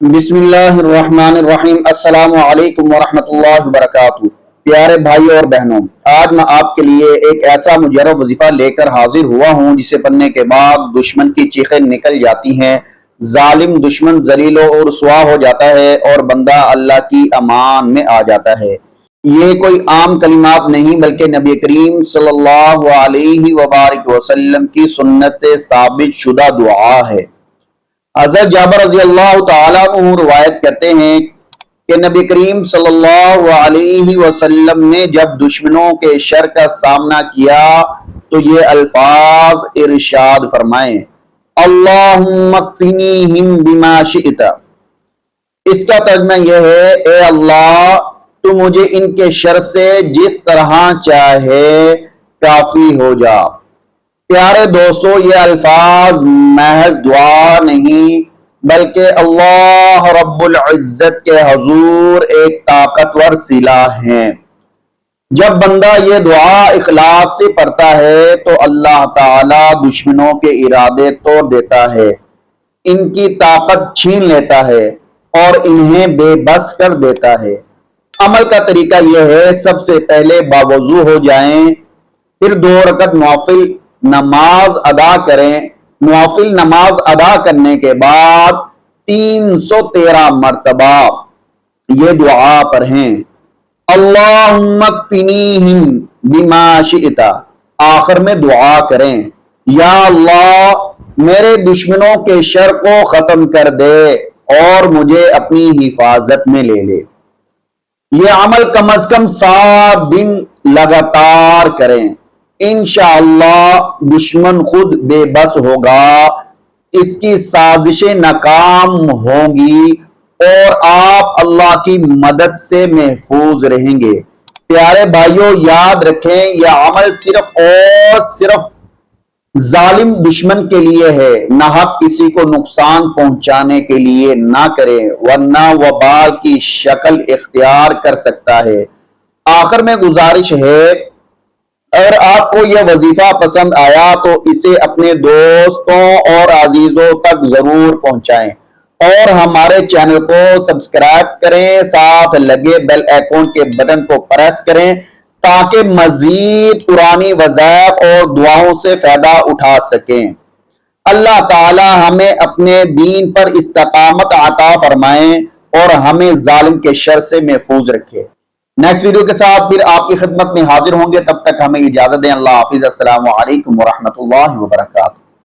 بسم اللہ الرحمن الرحیم۔ السلام علیکم ورحمۃ اللہ وبرکاتہ۔ پیارے بھائیوں اور بہنوں، آج میں آپ کے لیے ایک ایسا مجرب وظیفہ لے کر حاضر ہوا ہوں جسے پڑھنے کے بعد دشمن کی چیخیں نکل جاتی ہیں، ظالم دشمن ذلیل و رسوا ہو جاتا ہے اور بندہ اللہ کی امان میں آ جاتا ہے۔ یہ کوئی عام کلمات نہیں بلکہ نبی کریم صلی اللہ علیہ وبارک وسلم کی سنت سے ثابت شدہ دعا ہے۔ حضرت جابر رضی اللہ تعالیٰ عنہ روایت کرتے ہیں کہ نبی کریم صلی اللہ علیہ وسلم نے جب دشمنوں کے شر کا سامنا کیا تو یہ الفاظ ارشاد فرمائے، اللہم اکفنیہم بما شئت۔ اس کا ترجمہ یہ ہے، اے اللہ تو مجھے ان کے شر سے جس طرح چاہے کافی ہو جا۔ پیارے دوستو، یہ الفاظ محض دعا نہیں بلکہ اللہ رب العزت کے حضور ایک طاقتور سلاح ہیں۔ جب بندہ یہ دعا اخلاص سے پڑھتا ہے تو اللہ تعالی دشمنوں کے ارادے توڑ دیتا ہے، ان کی طاقت چھین لیتا ہے اور انہیں بے بس کر دیتا ہے۔ عمل کا طریقہ یہ ہے، سب سے پہلے باوضو ہو جائیں، پھر 2 رکعت نوافل نماز ادا کریں۔ نوافل نماز ادا کرنے کے بعد 313 مرتبہ یہ دعا پڑھیں، اللہم اکفنیہم بما شئت۔ آخر میں دعا کریں، یا اللہ میرے دشمنوں کے شر کو ختم کر دے اور مجھے اپنی حفاظت میں لے لے۔ یہ عمل کم از کم 7 دن لگاتار کریں، انشاءاللہ دشمن خود بے بس ہوگا، اس کی سازشیں ناکام ہوں گی اور آپ اللہ کی مدد سے محفوظ رہیں گے۔ پیارے بھائیوں، یاد رکھیں یہ عمل صرف اور صرف ظالم دشمن کے لیے ہے، ناحق کسی کو نقصان پہنچانے کے لیے نہ کریں ورنہ وبال کی شکل اختیار کر سکتا ہے۔ آخر میں گزارش ہے، اگر آپ کو یہ وظیفہ پسند آیا تو اسے اپنے دوستوں اور عزیزوں تک ضرور پہنچائیں اور ہمارے چینل کو سبسکرائب کریں، ساتھ لگے بیل آئیکن کے بٹن کو پریس کریں تاکہ مزید قرآنی وظائف اور دعاؤں سے فائدہ اٹھا سکیں۔ اللہ تعالی ہمیں اپنے دین پر استقامت عطا فرمائیں اور ہمیں ظالم کے شر سے محفوظ رکھے۔ نیکسٹ ویڈیو کے ساتھ پھر آپ کی خدمت میں حاضر ہوں گے، تب تک ہمیں اجازت دیں۔ اللہ حافظ۔ السلام علیکم ورحمۃ اللہ وبرکاتہ۔